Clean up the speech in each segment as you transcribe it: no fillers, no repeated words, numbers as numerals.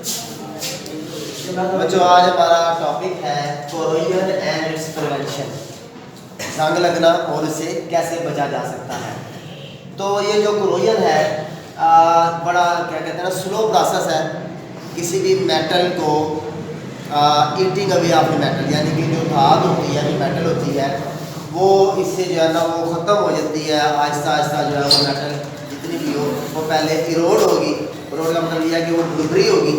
बच्चों आज हमारा टॉपिक है कोरोजन एंड इट्स प्रिवेंशन। जंग लगना और इससे कैसे बचा जा सकता है। तो ये जो कोरोजन है बड़ा क्या कहते हैं ना स्लो प्रोसेस है। किसी भी मेटल को ईटिंग अवे ऑफ मेटल, यानी कि जो धात होती है, जो मेटल होती है, वो इससे जो है ना वो ख़त्म हो जाती है। आहिस्ता आहिस्ता जो है वो मेटल जितनी भी हो वो पहले इरोड होगी। इरोड का मतलब यह है कि वो बुलबुरी होगी।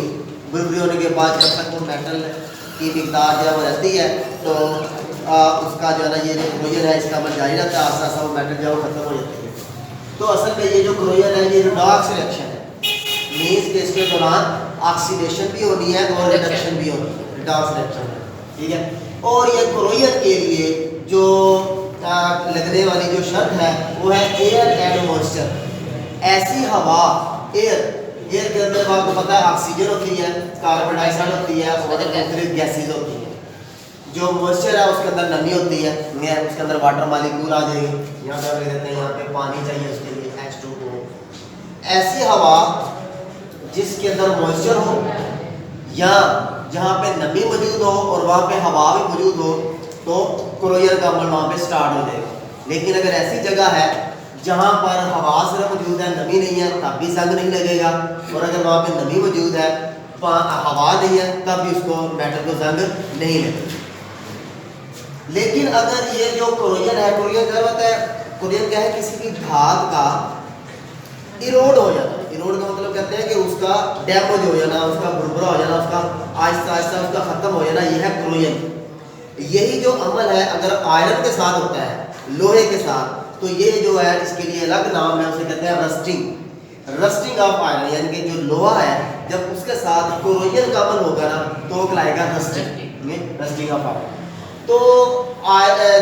बुलबुरी होने के बाद जब तक वो मेटल की मिकदार जो है वो रहती है तो उसका जो है ना ये जो कोरोजन है इसका अमल जारी रहता है। आस्ता आस्ता वो मेटल जो है वो ख़त्म हो जाती है। तो असल में ये जो कोरोजन है ये रिडॉक्स रिएक्शन है। मीन्स कि इसके दौरान ऑक्सीडेशन भी होनी है और रिडक्शन भी होनी है। रिडॉक्स रिएक्शन है, ठीक है। और ये कोरोजन के लिए जो लगने वाली जो शर्त है वो है एयर एंड मॉइस्चर। ऐसी हवा, एयर के अंदर आपको पता है ऑक्सीजन होती है, कार्बन डाइऑक्साइड होती है और मुख्तलिफ गैसेज होती है। जो मॉइस्चर है उसके अंदर नमी होती है, उसके अंदर वाटर मालिक्यूल आ जाएंगे। यहाँ पे हम लिख देते हैं यहाँ पे पानी चाहिए उसके लिए H2O। ऐसी हवा जिसके अंदर मॉइस्चर हो या जहाँ पे नमी मौजूद हो और वहाँ पे हवा भी मौजूद हो तो कोरोजन का अमल वहाँ पे स्टार्ट हो जाएगा। लेकिन अगर ऐसी जगह है जहाँ पर हवा सिर्फ मौजूद है, नमी नहीं है, तब भी जंग नहीं लगेगा। और अगर वहाँ पे नमी मौजूद है, हवा नहीं है, तब भी उसको मेटल को जंग नहीं लगेगी। लेकिन अगर ये जो कोरोजन है, कोरोजन क्या होता है? कोरोजन क्या है? किसी भी धात का इरोड हो जाना। इरोड का मतलब कहते हैं कि उसका डैमेज हो जाना, उसका बुरबुरा हो जाना, उसका आहिस्ता आहिस्ता उसका ख़त्म हो जाना, यह है कोरोजन। यही जो अमल है अगर आयरन के साथ होता है, लोहे के साथ, तो ये जो है इसके लिए अलग नाम है, उसे कहते हैं रस्टिंग। रस्टिंग ऑफ आयरन, यानी कि जो लोहा है जब उसके साथ कोरोजन का अमल होगा ना तो वो कहलाएगा रस्टिंग, रस्टिंग ऑफ आयरन। तो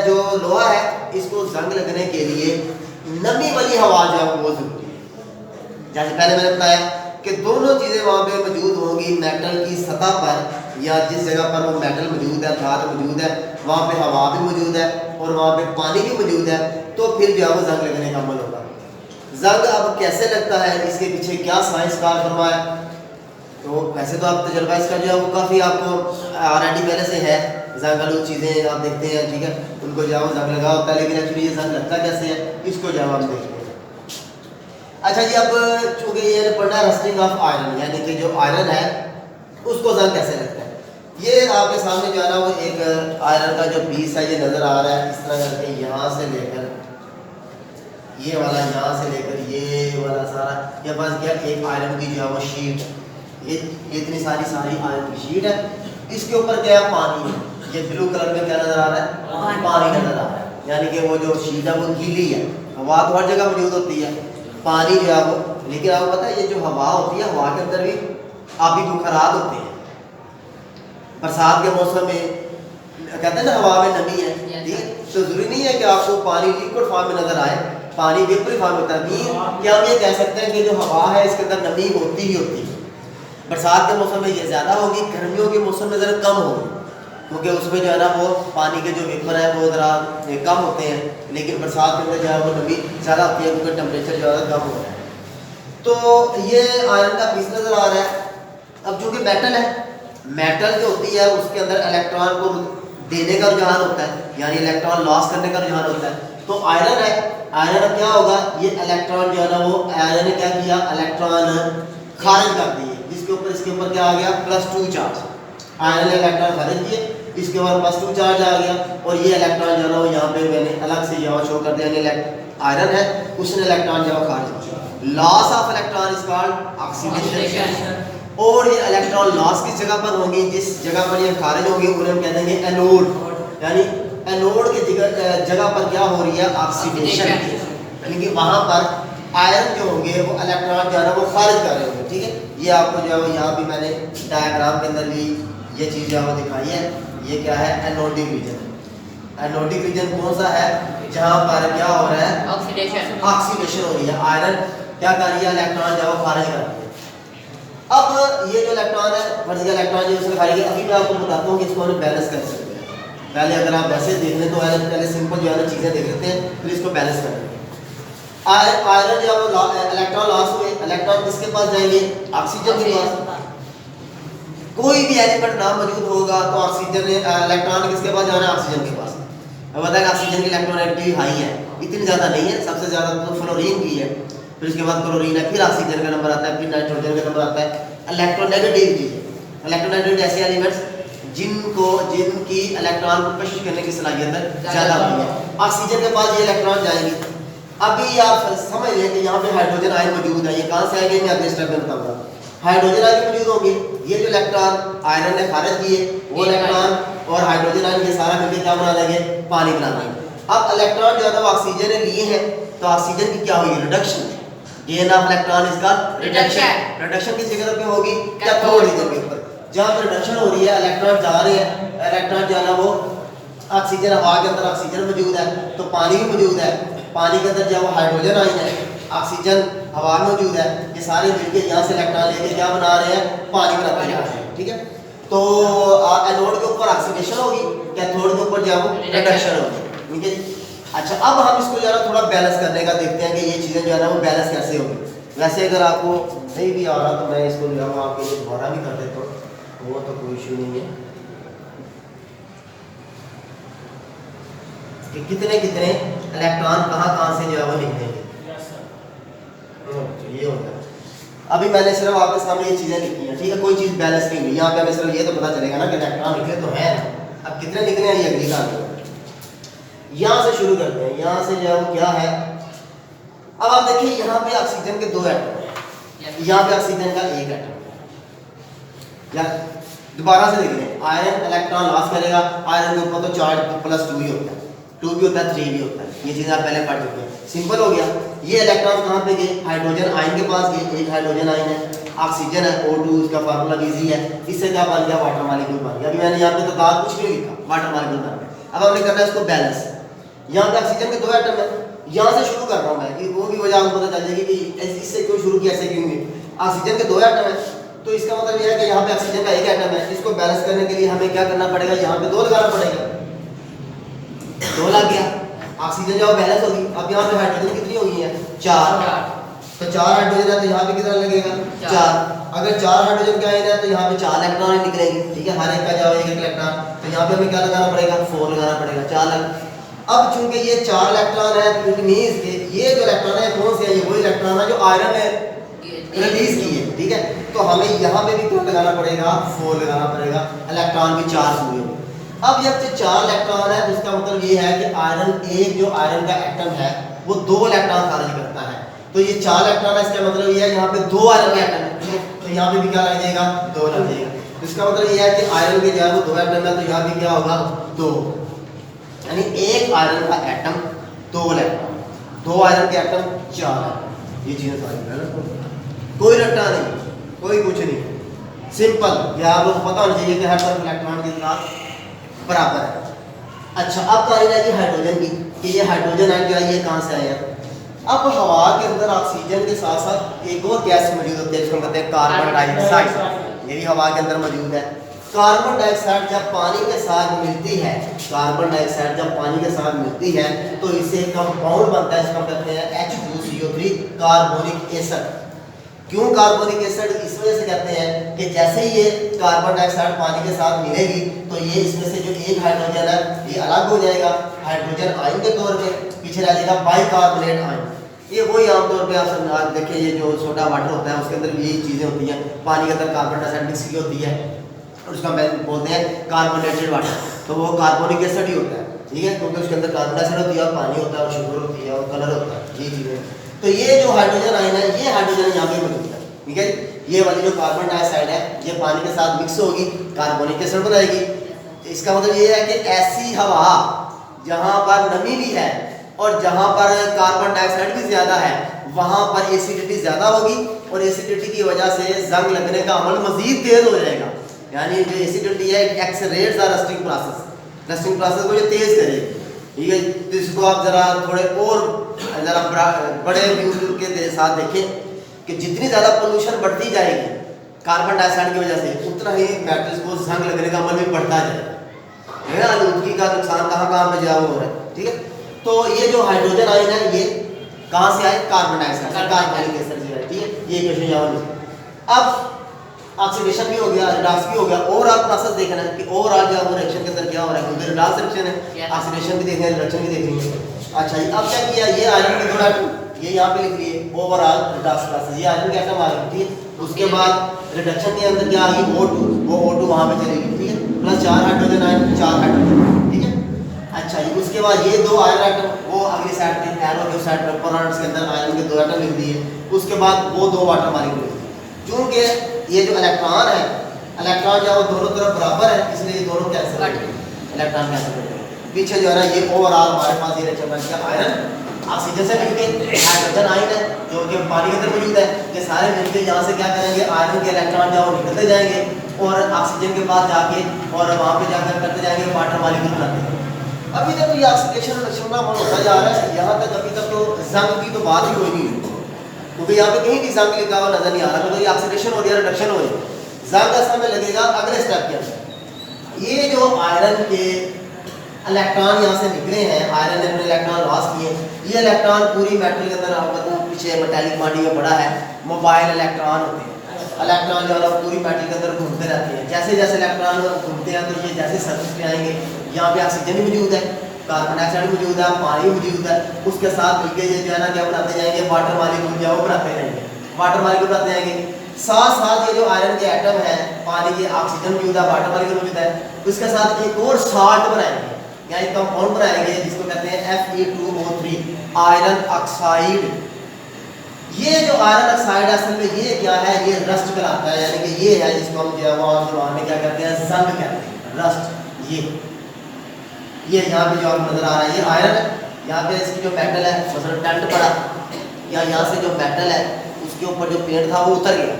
जो लोहा है इसको जंग लगने के लिए नमी वाली हवा जो है वो जरूरी है। जैसे पहले मैंने बताया कि दोनों चीज़ें वहाँ पे मौजूद होंगी। मेटल की सतह पर या जिस जगह पर वो मेटल मौजूद है, धात मौजूद है, वहाँ पे हवा भी मौजूद है और वहाँ पे पानी भी मौजूद है, तो फिर जो है वो जंग लगने का अमल होगा। जंग अब कैसे लगता है, इसके पीछे क्या साइंस कार फरमाया? तो वैसे तो आप तजर्बा इसका जो है वो काफ़ी आपको ऑलरेडी पहले से है। जंग वाली चीज़ें आप देखते हैं, ठीक है, उनको जो है वो जंग लगा होता है, लेकिन एक्चुअली ये जंग लगता कैसे है इसको जो है हम देखते हैं। अच्छा जी, अब चूँकि ये पढ़ना है रस्टिंग ऑफ आयरन, यानी कि जो आयरन है उसको जंग कैसे लगता है। ये आपके सामने जो है ना वो एक आयरन का जो पीस है ये नज़र आ रहा है। इस तरह करके यहाँ से लेकर ये वाला, यहाँ से लेकर ये वाला सारा, ये बस क्या एक आयरन की जो है वो शीट है। ये इतनी सारी आयरन की शीट है। इसके ऊपर क्या है? पानी है। ये ब्लू कलर में क्या नज़र आ रहा है? पानी नज़र आ रहा है, यानी कि वो जो शीट है वो गीली है। हवा तो हर जगह मौजूद होती है, पानी जो है वो, लेकिन आपको पता है ये जो हवा होती है, हवा के अंदर भी आबी बुखारात होते हैं। बरसात के मौसम में कहते हैं ना हवा में नमी है, ठीक है, तो जरूरी नहीं है कि आपको पानी लिक्विड फॉर्म में नजर आए, पानी वेपरी फॉर्म में होता है। क्या हम ये कह सकते हैं कि जो हवा है इसके अंदर नमी होती ही होती है। बरसात के मौसम में ये ज़्यादा होगी, गर्मियों के मौसम में ज़रा कम होगी, क्योंकि उसमें जो है ना वो पानी के जो वेपर है वो ज़रा कम होते हैं। लेकिन बरसात के अंदर जो है वो नमी ज़्यादा होती है क्योंकि टेम्परेचर जो है कम हो रहा है। तो ये आयरन का पीस नज़र आ रहा है। अब चूँकि मेटल है, मेटल जो होती है उसके अंदर इलेक्ट्रॉन को देने का रुझान होता है, यानी इलेक्ट्रॉन लॉस करने का रुझान होता है। तो आयरन है, आयरन क्या होगा? ये इलेक्ट्रॉन जो है ना वो आयरन ने क्या किया? इलेक्ट्रॉन खारिज कर दिए। जिसके ऊपर इसके ऊपर क्या आ गया? +2 चार्ज। आयरन ने इलेक्ट्रॉन खारिज किए, इसके ऊपर +2 चार्ज आ गया और ये इलेक्ट्रॉन जो है ना यहाँ पे मैंने अलग से यहाँ शो कर दिया। आयरन है, उसने इलेक्ट्रॉन जो है खारिज किया। Loss of electron is called oxidation. और ये इलेक्ट्रॉन लॉस किस जगह पर होंगी? जिस जगह पर ये खारिज होंगे उन्हें हम कह देंगे एनोड। यानी एनोड की जगह पर क्या हो रही है? ऑक्सीडेशन, यानी कि वहाँ पर आयरन जो होंगे वो इलेक्ट्रॉन जो है ना वो खारिज कर रहे होंगे, ठीक है। ये आपको जो है वो यहाँ भी मैंने डायग्राम के अंदर भी ये चीज़ जो है वो दिखाई है। ये क्या है? Anodic reason. एनोडिक रीजन कौन सा है? जहाँ पर क्या हो रहा है? ऑक्सीडेशन हो रही है। आयरन क्या कर रही है? इलेक्ट्रॉन जो है वो खारिज कर रही है। अब ये जो इलेक्ट्रॉन है, फर्जी इलेक्ट्रॉन जो उसने खारिज किया, अभी मैं आपको बताता हूँ कि इसको हम बैलेंस कर सकते हैं। पहले अगर आप वैसे देख लें तो पहले सिंपल जो है ना चीज़ें देख लेते हैं, फिर इसको बैलेंस कर लेंगे। आयरन जब इलेक्ट्रॉन लॉस हुए, इलेक्ट्रॉन किसके पास जाएंगे? ऑक्सीजन के पास। कोई भी एलिमेंट ना मौजूद होगा तो ऑक्सीजन इलेक्ट्रॉन किसके पास जाना है, ऑक्सीजन के पास। अब बताएगा ऑक्सीजन की इलेक्ट्रोनेगेटिविटी हाई है, इतनी ज़्यादा नहीं है, सबसे ज़्यादा तो फ्लोरीन की है, फिर उसके बाद क्लोरीन है, फिर ऑक्सीजन का नंबर आता है, फिर नाइट्रोजन का नंबर आता है। इलेक्ट्रोनेगेटिविटी, इलेक्ट्रोनेगेटिविटी ऐसे एलिमेंट्स जिनकी इलेक्ट्रॉन को कशिश करने की सलाहियत ज़्यादा होती है। ऑक्सीजन के पास ये इलेक्ट्रॉन जाएंगी। अभी आप समझ लें कि यहाँ पे हाइड्रोजन आयन मौजूद है, ये कहाँ से आएंगे, मैं अगले स्टेप में बताऊँगा। हाइड्रोजन आयन मौजूद होंगे, ये जो इलेक्ट्रॉन आयरन ने खारिज किए वो इलेक्ट्रॉन और हाइड्रोजन आयन ये सारा मिलकर क्या बना देंगे, पानी बना देंगे। अब इलेक्ट्रॉन जो है वो ऑक्सीजन ने लिए हैं, तो ऑक्सीजन की क्या हुई, रिडक्शन। गेन ऑफ इलेक्ट्रॉन इसका रिडक्शन। रिडक्शन किस जगह पे होगी, कैथोड रीजन के ऊपर। जहाँ पर रिडक्शन हो रही है, इलेक्ट्रॉन जा रहे हैं, इलेक्ट्रॉन जो है ना वो ऑक्सीजन, हवा के अंदर ऑक्सीजन मौजूद है तो पानी भी मौजूद है, पानी के अंदर जो वो हाइड्रोजन आयन है, ऑक्सीजन हवा में मौजूद है, ये सारे मिलकर यहाँ से इलेक्ट्रॉन लेके क्या बना रहे हैं, पानी बनाते जा रहे हैं। ठीक है, तो एनोड के ऊपर ऑक्सीडेशन होगी, कैथोड के ऊपर जो वो रिडक्शन होगी। ठीक है जी। अच्छा, अब हम इसको जो है थोड़ा बैलेंस करने का देखते हैं कि ये चीज़ें जो है ना वो बैलेंस कैसे होगी। वैसे अगर आपको नहीं भी आ रहा तो मैं इसको जो है आपके लिए दोबारा भी कर देता हूँ, वो तो कोई इशू नहीं है। कि कितने कितने इलेक्ट्रॉन कहाँ से जो है वो लिख देंगे, ये होता है। अभी मैंने सिर्फ आपके सामने ये चीज़ें लिखी हैं, ठीक है, कोई चीज़ बैलेंस नहीं हुई। यहाँ पे हमें सिर्फ ये तो पता चलेगा ना कि इलेक्ट्रॉन लिखे तो है, अब कितने लिखने हैं ये अगली कहानी। यहाँ से शुरू करते हैं, यहाँ से जो है वो क्या है। अब आप देखिए यहाँ पे ऑक्सीजन के 2 एटम है, यहाँ पे ऑक्सीजन का 1 एटम है। या दोबारा से देख लें, आयरन इलेक्ट्रॉन लॉस करेगा, आयरन के ऊपर तो चार्ज +2 ही होता है, 2 भी होता है, 3 भी होता है, ये चीज़ आप पहले पढ़ चुके हैं, सिंपल हो गया। ये इलेक्ट्रॉन कहाँ पे गए, हाइड्रोजन आयन के पास गए, एक हाइड्रोजन आयन है, ऑक्सीजन है O2, इसका फार्मूला इजी है, इससे क्या बन गया, वाटर मॉलिक्यूल बन गया। अभी मैंने यहाँ पे तो दाग कुछ नहीं लिखा, वाटर मॉलिक्यूल बन गया। अब हमने करना है इसको बैलेंस। यहाँ पे ऑक्सीजन के 2 एटम है, यहाँ से शुरू कर रहा हूँ मैं कि वो भी वजह आपको पता चल जाएगी कि इससे क्यों शुरू किया, ऐसे क्यों नहीं। ऑक्सीजन के 2 एटम है तो इसका मतलब यह है कि यहाँ पे ऑक्सीजन का 1 एटम है, इसको बैलेंस करने के लिए हमें क्या करना पड़ेगा, यहाँ पे 2 लगाना पड़ेगा, 2 लग गया, ऑक्सीजन जो बैलेंस होगी। अब यहाँ पे हाइड्रोजन कितनी हो गई है, 4, तो 4 हाइड्रोजन है तो यहाँ पे कितना लगेगा, 4। अगर 4 हाइड्रोजन का आयन है तो यहाँ पे 4 इलेक्ट्रॉन निकलेंगे, ठीक है, हर एक का जाओ 1 इलेक्ट्रॉन, तो यहाँ पे हमें क्या लगाना पड़ेगा, 4 लगाना पड़ेगा, 4 लग। अब चूंकि ये 4 इलेक्ट्रॉन है तो इट मींस कि ये जो इलेक्ट्रॉन है कौन से है, ये वो इलेक्ट्रॉन है जो आयरन ने रिलीज की है, ठीक है, तो हमें यहाँ पे भी क्या लगाना पड़ेगा, 4 लगाना पड़ेगा, इलेक्ट्रॉन भी 4 हुए होंगे। अब जब 4 इलेक्ट्रॉन है तो इसका मतलब ये है कि आयरन, एक जो आयरन का एटम है वो 2 इलेक्ट्रॉन खारिज करता है, तो ये 4 इलेक्ट्रॉन है, इसका मतलब ये है यहाँ पे 2 आयरन के एटम है, तो यहाँ पे भी क्या लग जाएगा, 2 लग जाएगा। तो इसका मतलब ये है कि आयरन के जो है वो 2 एटम है, तो यहाँ भी क्या होगा, 2, यानी एक आयरन का एटम 2 इलेक्ट्रॉन, 2 आयरन के एटम 4 एटम। ये चीज़ें सारी है ना, कोई रट्टा नहीं, कोई कुछ नहीं, सिंपल, ये आप लोग पता होना चाहिए कि हर तरफ इलेक्ट्रॉन के साथ बराबर है। अच्छा, अब तो आएगी हाइड्रोजन की, कि ये हाइड्रोजन आयन जो है ये कहाँ से आया। अब हवा के अंदर ऑक्सीजन के साथ साथ एक और गैस मौजूद होती है जिसको कहते हैं कार्बन डाइऑक्साइड, ये भी हवा के अंदर मौजूद है। कार्बन डाइऑक्साइड जब पानी के साथ मिलती है, कार्बन डाइऑक्साइड जब पानी के साथ मिलती है तो इससे कंपाउंड बनता है, इसको कहते हैं H2CO3 कार्बोनिक एसिड। क्यों कार्बोनिक एसिड, इस वजह से कहते हैं कि जैसे ही ये कार्बन डाइऑक्साइड पानी के साथ मिलेगी तो ये इसमें से जो एक हाइड्रोजन है ये अलग हो जाएगा, हाइड्रोजन आयन के तौर पे पीछे रह जाएगा बाइकार्बोनेट आयन। ये वही आमतौर पे आप देखिए, ये जो सोडा वाटर होता है उसके अंदर भी यही चीज़ें होती हैं, पानी के अंदर कार्बन डाइऑक्साइड मिक्स की होती है और उसका बोलते हैं कार्बोनेटेड वाटर, तो वो कार्बोनिक एसिड ही होता है, ठीक है, क्योंकि उसके अंदर कार्बन डाइऑक्साइड होती है और पानी होता है और शुगर होती है और कलर होता है, ये चीज़ें। तो ये जो हाइड्रोजन आयन है, ये हाइड्रोजन यहाँ पे मौजूद है, ठीक है, ये वाली जो कार्बन डाइऑक्साइड है ये पानी के साथ मिक्स होगी, कार्बोनिक एसिड बनाएगी। इसका मतलब ये है कि ऐसी हवा जहाँ पर नमी भी है और जहाँ पर कार्बन डाइऑक्साइड भी ज़्यादा है वहाँ पर एसिडिटी ज़्यादा होगी और एसिडिटी की वजह से जंग लगने का अमल मज़ीद तेज़ हो जाएगा। यानी जो एसिडिटी है it accelerates the rusting process, rusting process को ये तेज़ करेगी, ठीक है। तो इसको आप ज़रा थोड़े और ज़रा बड़े व्यू के साथ देखें कि जितनी ज़्यादा पोल्यूशन बढ़ती जाएगी कार्बन डाइऑक्साइड की वजह से उतना ही मेटल्स को जंग लगने का अमल भी बढ़ता जाएगा, है ना, आलूदगी का नुकसान कहाँ पे जो हो रहा है, ठीक है। तो ये जो हाइड्रोजन आयन है ये कहाँ से आए, कार्बन डाइऑक्साइड, कार्बोनिक एसिड से आए, ठीक है, ये क्वेश्चन यहाँ। अब ऑक्सीडेशन भी हो गया, रिडॉक्स भी हो गया। ओवरऑल प्रोसेस देखना है कि ओवरऑल जो है वो रिएक्शन के अंदर क्या हो रहा है, क्योंकि रिडॉक्स रिएक्शन है, ऑक्सीडेशन भी देखना है, रिडक्शन भी देखनी है। अच्छा जी, अब क्या किया, ये आयरन के 2 एटम ये यहाँ पे लिख लिए, ओवरऑल रिडॉक्स प्रोसेस, ये आयरन के एटम आ गए, ठीक है। उसके बाद रिडक्शन के अंदर क्या आ गई, O2, वो O2 वहाँ पे चलेगी, ठीक है, प्लस 4 हाइड्रोजन आयन, 4 हाइड्रोजन, ठीक है। अच्छा जी, उसके बाद ये 2 आयरन एटम वो अगली साइड पे, एरो के साइड पे प्रोटॉन्स के अंदर आयरन के 2 एटम लिख दिए। उसके बाद वो 2 वाटर मॉलिक्यूल, क्योंकि ये जो इलेक्ट्रॉन है, इलेक्ट्रॉन जो है वो दोनों तरफ बराबर है, इसलिए ये दोनों कैंसिल हो गए, इलेक्ट्रॉन कैंसिल हो गए। पीछे जो है ना ये ओवरऑल हमारे पास ये रिएक्शन बन गया, आयरन ऑक्सीजन से मिलके हाइड्रोजन आयन है जो कि पानी के अंदर मौजूद है, ये सारे मिलके यहाँ से क्या करेंगे, आयरन के इलेक्ट्रॉन जो है वो निकलते जाएंगे और ऑक्सीजन के पास जाके और वहाँ पे जाकर करते जाएंगे वाटर मॉलिक्यूल बनाते हैं। अभी तक तो ये ऑक्सीडेशन रिडक्शन का अमल होता जा रहा है, यहाँ तक अभी तक तो जंग की तो बात ही कोई नहीं है, क्योंकि यहाँ पे कहीं भी जंग लिखा हुआ नजर नहीं आ रहा, तो ये ऑक्सीडेशन हो रही है, रिडक्शन हो रही है। जंग का समय लगेगा अगले स्टेप के अंदर। ये जो आयरन के इलेक्ट्रॉन यहाँ से निकले हैं, आयरन ने अपने इलेक्ट्रॉन लॉस किए, ये इलेक्ट्रॉन पूरी मेटल के अंदर आपको पीछे मेटालिक बॉडी में पड़ा है, मोबाइल इलेक्ट्रॉन होते हैं। इलेक्ट्रॉन जो है पूरी मेटल के अंदर घूमते रहते हैं, जैसे जैसे इलेक्ट्रॉन घूमते हैं तो ये जैसे सरफेस पे आएंगे, यहाँ पे ऑक्सीजन भी मौजूद है, कार्बन डाइऑक्साइड भी मौजूद है, पानी भी मौजूद है, उसके साथ मिलकर ये जो है ना क्या बनाते जाएंगे, वाटर मॉलिक्यूल जो है वो बनाते जाएंगे, वाटर मॉलिक्यूल बनाते जाएंगे। साथ साथ ये जो आयरन के एटम है, पानी के ऑक्सीजन मौजूद है, वाटर मॉलिक्यूल मौजूद है, उसके साथ एक और साल्ट बनाएंगे या एक कंपाउंड बनाएंगे जिसको कहते हैं Fe2O3 आयरन ऑक्साइड। ये जो आयरन ऑक्साइड असल में ये क्या है, ये रस्ट कहलाता है, यानी कि ये है जिसको हम जो है क्या कहते हैं, जंग कहते हैं, रस्ट। ये यहाँ पे जो आपको नजर आ रहा है ये आयरन है, यहाँ पे इसकी जो मेटल है मतलब टेंट पड़ा या यहाँ से जो मेटल है उसके ऊपर जो पेंट था वो उतर गया,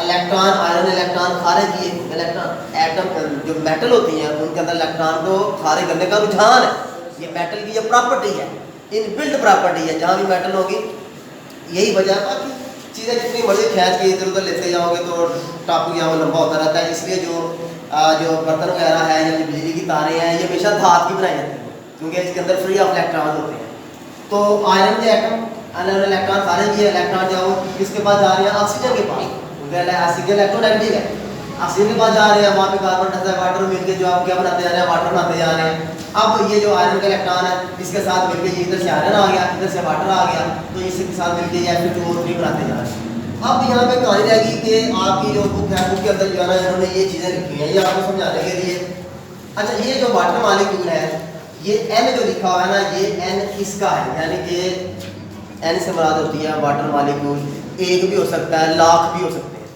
इलेक्ट्रॉन आयरन इलेक्ट्रॉन खारिज किए, इलेक्ट्रॉन एटम जो मेटल होती हैं उनके अंदर इलेक्ट्रॉन को खारिज करने का रुझान है, ये मेटल की ये प्रॉपर्टी है, इनबिल्ट प्रॉपर्टी है, जहाँ भी मेटल होगी यही वजह है। बाकी चीज़ें जितनी मर्जी खींच के इधर उधर लेते जाओगे तो टापू यहाँ लंबा होता रहता है, इसलिए जो बर्तन वगैरह है या जो बिजली की तारें हैं ये हमेशा धात की बनाई जाती है, क्योंकि इसके अंदर फ्री ऑफ इलेक्ट्रॉन होते हैं। तो आयरन के एटम इलेक्ट्रॉन खारिज किए, इलेक्ट्रॉन जो किसके पास जा रहे हैं, ऑक्सीजन के पास, क्योंकि ऑक्सीजन इलेक्ट्रोनेगेटिव है, ऑक्सीजन के पास जा रहे हैं, वहाँ पे कार्बन डाइऑक्साइड वाटर मिलकर जो आप क्या बनाते जा रहे हैं, वाटर बनाते जा रहे हैं। अब ये जो आयरन का इलेक्ट्रॉन है इसके साथ मिलकर ये इधर से आयरन आ गया, इधर से वाटर आ गया, तो इसके साथ मिलकर ये Fe2O3 बनाते जा रहे हैं। अब यहाँ पे कहानी रहेगी कि आपकी जो बुक है, बुक के अंदर जो है ना इन्होंने ये चीज़ें लिखी हैं, ये आपको समझाने के लिए। अच्छा, ये जो वाटर मॉलिक्यूल है, ये N जो लिखा हुआ है ना, ये N इसका है, यानी कि N से मुराद होती है वाटर मॉलिक्यूल, एक भी हो सकता है, लाख भी हो सकते हैं,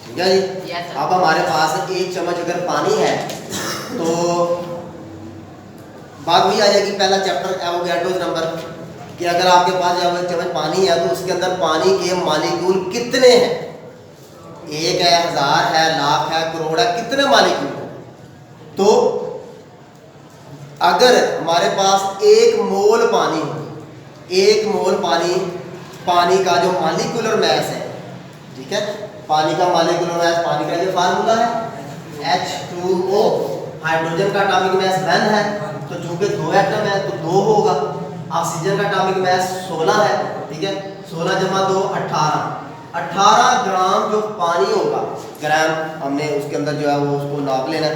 ठीक है जी। अब हमारे पास 1 चम्मच अगर पानी है तो बात वही आ जाएगी, पहला चैप्टर एवोगैड्रोस नंबर, कि अगर आपके पास जब 1 चम्मच पानी है तो उसके अंदर पानी के मॉलिक्यूल कितने हैं, 1 है, 1000 है, लाख है, करोड़ है, कितने मॉलिक्यूल हैं। तो अगर हमारे पास 1 मोल पानी हो, 1 मोल पानी का जो मॉलिक्यूलर मैस है, ठीक है, पानी का मॉलिक्यूलर मैस, पानी का ये फार्मूला है H2O, हाइड्रोजन का एटॉमिक मैस 1 है, तो चूंकि 2 एटम है तो 2 होगा। ऑक्सीजन का एटॉमिक मैस 16 है, ठीक है, 16 जमा 2 18 ग्राम जो पानी होगा, ग्राम हमने उसके अंदर जो है वो उसको नाप लेना है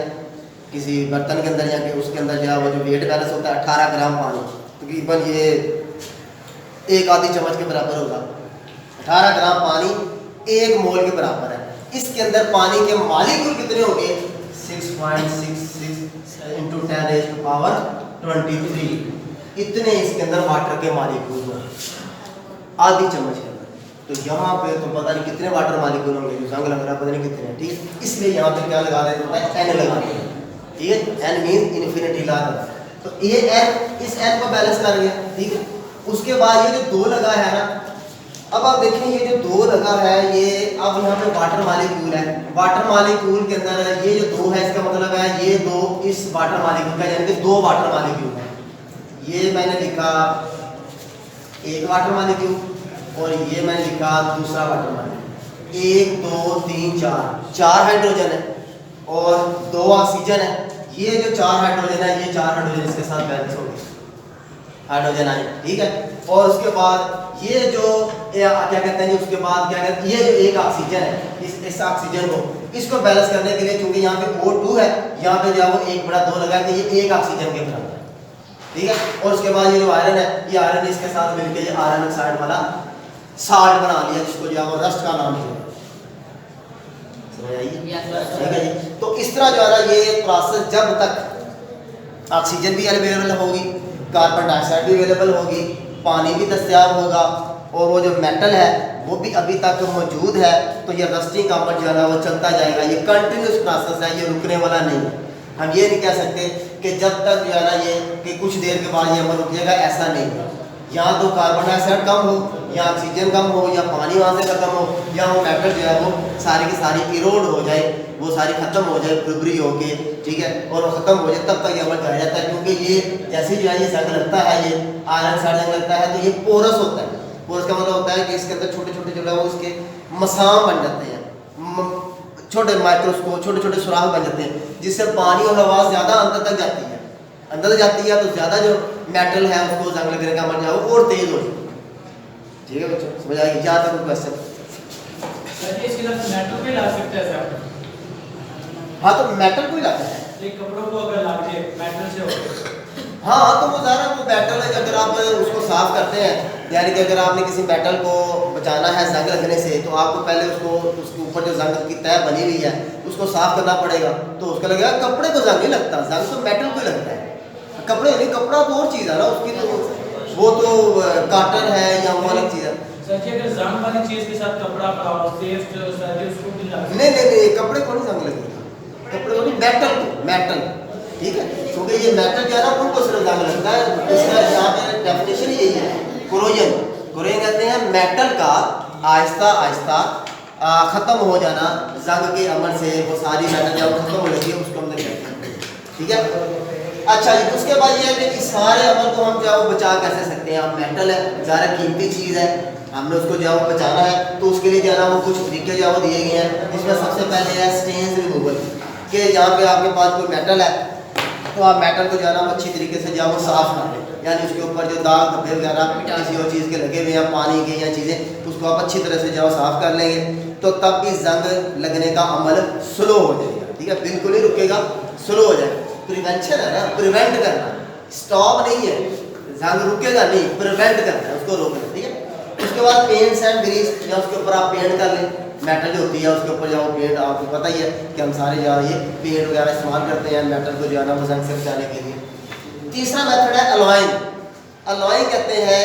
किसी बर्तन के अंदर, या कि उसके अंदर जो है वो जो वेट बैलेंस होता है 18 ग्राम पानी, तकरीबन ये 1 आधी चम्मच के बराबर होगा। 18 ग्राम पानी 1 मोल के बराबर है। इसके अंदर पानी के मॉलिक्यूल कितने होंगे, 6.66 × 10⁻23, इतने इसके अंदर वाटर के मॉलिक्यूल होंगे आधी चम्मच के अंदर। तो यहाँ पे तो पता नहीं कितने वाटर मॉलिक्यूल होंगे, जो जंग लग रहा है पता नहीं कितने, ठीक, इसलिए यहाँ पे क्या लगा देते हैं, N लगा देते हैं, ठीक है, N मीन्स इन्फिनिटी ला देते हैं। तो ये N, इस N को बैलेंस कर गया, ठीक है। उसके बाद ये जो 2 लगा है ना, अब आप देखें ये जो 2 लगा है, ये अब यहाँ पे वाटर मॉलिक्यूल है, वाटर मॉलिक्यूल के अंदर ये जो 2 है इसका मतलब है ये 2 इस वाटर मॉलिक्यूल का, यानी कि 2 वाटर मॉलिक्यूल है। ये मैंने लिखा 1 वाटर मॉलिक्यूल और ये मैंने लिखा दूसरा वाटर मॉलिक्यूल, 1 2 3 4 हाइड्रोजन है और 2 ऑक्सीजन है। ये जो 4 हाइड्रोजन है, ये 4 हाइड्रोजन इसके साथ बैलेंस हो गए, हाइड्रोजन आए, ठीक है। और उसके बाद ये जो क्या कहते हैं, उसके बाद क्या कहते हैं, ये जो एक ऑक्सीजन है, इस ऑक्सीजन को इसको बैलेंस करने के लिए, क्योंकि यहाँ पे O2 है, यहाँ पे जो है वो 1/2 लगा के ये एक ऑक्सीजन के बराबर है, ठीक है। और उसके बाद ये जो आयरन है, ये आयरन इसके साथ मिलकर ये आयरन ऑक्साइड वाला साल्ट बना लिया, जिसको जो है वो रस्ट का नाम दिया, समझ आई? ठीक है जी। तो इस तरह जो है ना ये प्रोसेस, जब तक ऑक्सीजन भी अवेलेबल होगी, कार्बन डाइऑक्साइड भी अवेलेबल होगी, पानी भी दस्तयाब होगा, और वो जो मेटल है वो भी अभी तक मौजूद है, तो ये रस्टिंग का अमल जो है ना वो चलता जाएगा। ये कंटिन्यूस प्रोसेस है, ये रुकने वाला नहीं है। हम ये नहीं कह सकते कि जब तक जो है ना ये कि कुछ देर के बाद ये अमल रुक जाएगा, ऐसा नहीं है। यहाँ तो कार्बन डाइऑक्साइड कम हो, या ऑक्सीजन कम हो, या पानी वहाँ से खत्म हो, या वो मेटल जो है वो सारी की सारी इरोड हो जाए, वो सारी खत्म हो जाए बुरी होके, ठीक है, और वो खत्म हो जाए, तब तक ये अमल किया जाता है। क्योंकि ये जैसे जो है ये जंग लगता है, ये आयरन साइड जंग लगता है, तो ये पोरस होता है। पोरस का मतलब होता है कि इसके अंदर छोटे छोटे जो है वो उसके मसाम बन जाते हैं, छोटे माइक्रोस्कोप, छोटे छोटे सुराख बन जाते हैं, जिससे पानी और हवा ज़्यादा अंदर तक जाती है, अंदर जाती है, तो ज़्यादा जो मेटल है उसको जंग लगने का अमल जो है वो और तेज हो जाए। ठीक है बच्चों, समझ आएगी? यहाँ तक क्वेश्चन। मेटल पे ला सकते हैं सर? हाँ, तो मेटल को ही लाता है, कपड़ों को अगर लाके मेटल से हो, हाँ तो वो ज़रा वो मेटल है, अगर आप उसको साफ करते हैं, यानी कि अगर आपने किसी मेटल को बचाना है जंग लगने से, तो आपको पहले उसको, उसके ऊपर जो जंग की तह बनी हुई है उसको साफ करना पड़ेगा। तो उसका लगेगा कपड़े को जंग नहीं लगता, जंग तो मेटल को ही लगता है, कपड़े नहीं। कपड़ा तो और चीज़ है ना उसकी, तो वो तो काटन है या वो अलग चीज़ है। सर जी अगर जंग वाली चीज़ के साथ कपड़ा का सेफ जो सर उसको भी ला, नहीं, कपड़े को नहीं जंग लगेगा, कपड़े को नहीं, मेटल को, मेटल, ठीक है। क्योंकि ये मेटल जो है ना उनको सिर्फ जंग लगता है। इसका यहाँ पे डेफिनेशन यही है, कोरोजन। कोरोजन कहते हैं मेटल का आहिस्ता आहिस्ता ख़त्म हो जाना, जंग के अमल से वो सारी मेटल जब खत्म हो जाती है उसको हमने कहते हैं, ठीक है। अच्छा जी, उसके बाद ये है कि इस सारे अमल को हम जो है वो बचा कैसे सकते हैं। अब मेटल है, ज़्यादा कीमती चीज़ है, हमने उसको जो है वो बचाना है, तो उसके लिए जो है ना वो कुछ तरीके जो है वो दिए गए हैं। इसमें सबसे पहले है स्टेन्स रिमूवल, कि जहाँ पे आपके पास कोई मेटल है तो आप मेटल को जो है ना अच्छी तरीके से जो है वो साफ़ कर लें, यानी उसके ऊपर जो दाग धब्बे वगैरह किसी और चीज़ के लगे हुए हैं, पानी के या चीज़ें, उसको आप अच्छी तरह से जो है साफ़ कर लेंगे, तो तब भी जंग लगने का अमल स्लो हो जाएगा, ठीक है, बिल्कुल ही रुकेगा, स्लो हो जाएगा। प्रिवेंशन है ना, प्रिवेंट करना, स्टॉप नहीं है, जंग रुकेगा नहीं, प्रिवेंट करना है, उसको रोकना, ठीक है। उसके बाद पेंट्स एंड ग्रीस, या उसके ऊपर आप पेंट कर लें, मेटल जो होती है उसके ऊपर जाओ पेंट, आपको पता ही है कि हम सारे जो ये पेंट वगैरह इस्तेमाल करते हैं मेटल को जो है ना वो जंग से बचाने के लिए। तीसरा मेथड है अलॉइंग। अलॉइंग कहते हैं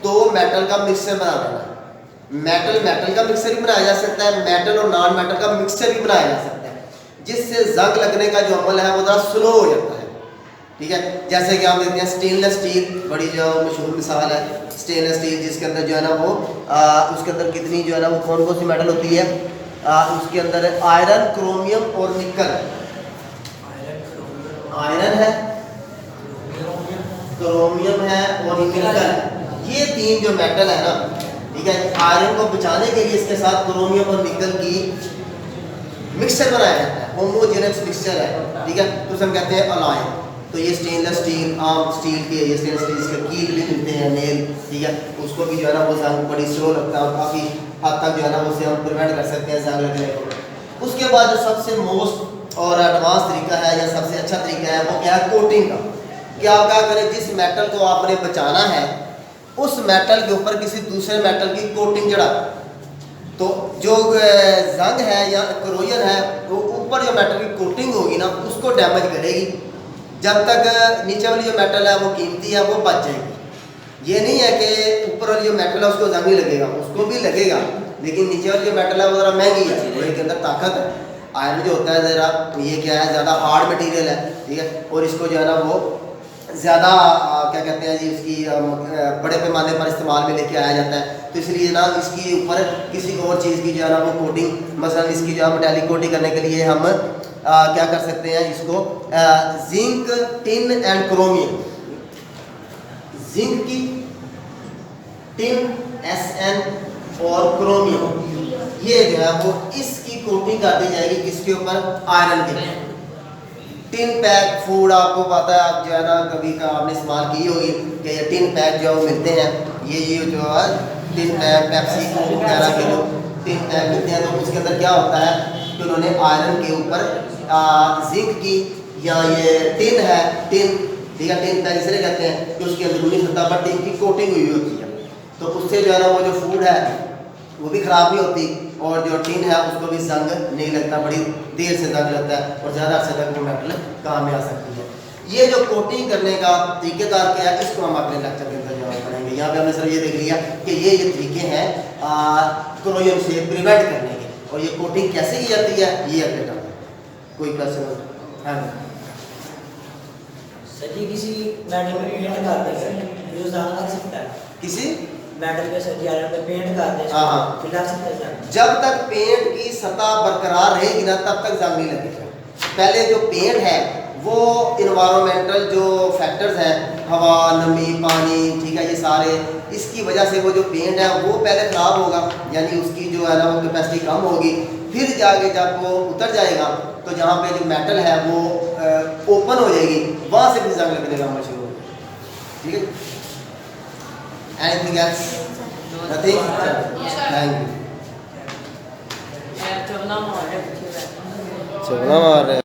दो मेटल का मिक्सचर बना देना। मेटल का मिक्सचर भी बनाया जा सकता है, मेटल और नॉन मेटल का मिक्सचर भी बनाया जा सकता है, जिससे जंग लगने का जो अमल है वो थोड़ा स्लो हो जाता है, ठीक है। जैसे कि आप देखते हैं स्टेनलेस स्टील, बड़ी जो मशहूर मिसाल है स्टेनलेस स्टील, जिसके अंदर जो है ना वो उसके अंदर कितनी जो है ना वो कौन कौन सी मेटल होती है, उसके अंदर आयरन, क्रोमियम और निकल। आयरन है, क्रोमियम है और निकल, ये तीन जो मेटल है ना, ठीक है। आयरन को बचाने के लिए इसके साथ क्रोमियम और निकल की मिक्सचर बनाया जाता है, होमोजेनस मिक्सचर है, ठीक है, तो उसे हम कहते हैं अलॉय। तो ये स्टेनलेस स्टील, आम स्टील के, ये स्टेनलेस स्टील के कील भी मिलते हैं, नेल, ठीक है, उसको भी जो है ना वो जंग बड़ी स्लो लगता है और काफ़ी हद तक जो है ना उससे हम प्रिवेंट कर सकते हैं जंग लगने को। उसके बाद जो सबसे मोस्ट और एडवांस तरीका है या सबसे अच्छा तरीका है वो क्या है, कोटिंग का। कि आप क्या करें, जिस मेटल को आपने बचाना है उस मेटल के ऊपर किसी दूसरे मेटल की कोटिंग चढ़ा, तो जो जंग है या कोरोजन है वो ऊपर जो मेटल की कोटिंग होगी ना उसको डैमेज करेगी, जब तक नीचे वाली जो मेटल है वो कीमती है वो बच जाएगी। ये नहीं है कि ऊपर वाली जो मेटल है उसको जंग ही लगेगा, उसको भी लगेगा, लेकिन नीचे वाली जो मेटल है वो ज़रा महंगी है, लोहे के अंदर ताकत है। आयरन जो होता है ज़रा ये क्या है, ज़्यादा हार्ड मटेरियल है, ठीक है, और इसको जो है ना वो ज़्यादा क्या कहते हैं जी, उसकी बड़े पैमाने पर इस्तेमाल में लेके आया जाता है, तो इसलिए ना इसकी ऊपर किसी और चीज़ की जो है ना वो कोटिंग, मसलन इसकी जो है मेटालिक कोटिंग करने के लिए हम क्या कर सकते हैं, इसको zinc, tin and chromium, zinc की, टिन SN और क्रोमियम, ये जो है वो इसकी कोटिंग कर दी जाएगी किसके ऊपर, आयरन के। टिन पैक फूड आपको पता है, आप जो है ना कभी का आपने इस्तेमाल की होगी कि ये टिन पैक जो मिलते हैं, ये जो है टिन टैप पेप्सी कोक वगैरह के जो टिन टैप मिलते हैं, तो उसके अंदर क्या होता है कि उन्होंने आयरन के ऊपर जिंक की या ये टिन है, टिन ठीक है, टिन टैप इसलिए कहते हैं कि उसकी अंदरूनी सतह पर टिन की कोटिंग हुई होती है। तो उससे जो है ना वो जो फूड है वो भी ख़राब नहीं होती, और जो टिन है उसको भी जंग नहीं लगता, बड़ी देर से जंग लगता है और ज़्यादा अर्से तक वो मेटल काम में आ सकती है। ये जो कोटिंग करने का तरीक़ेकार क्या है, इसको हम अपने लेक्चर के अंदर जवाब पढ़ेंगे। यहाँ पे हमने सर ये देख लिया कि ये तरीके हैं क्लोजन से प्रिवेंट करने के, और ये कोटिंग कैसे की जाती है ये अगले टर्म। कोई क्वेश्चन? हाँ सर जी, किसी मेटल पे पेंट करते हैं जो जंग लग सकता है, किसी मेटल पे सर जी आयरन पे पेंट करते हैं, हाँ फिर लग सकता है जंग। जब तक पेंट की सतह बरकरार रहेगी ना तब तक जंग नहीं लगेगा। पहले जो पेंट है वो इन्वायरमेंटल जो फैक्टर्स हैं, हवा, नमी, पानी, ठीक है, ये सारे इसकी वजह से वो जो पेंट है वो पहले ख़राब होगा, यानी उसकी जो है ना वो कैपेसिटी कम होगी। फिर जाके जब वो उतर जाएगा तो जहाँ पे जो मेटल है वो ओपन हो जाएगी, वहाँ से फिर जंग लगने का अमल शुरू होगा। ठीक है, anything else? Nothing? Thank you. चलना मार चलना मार रहे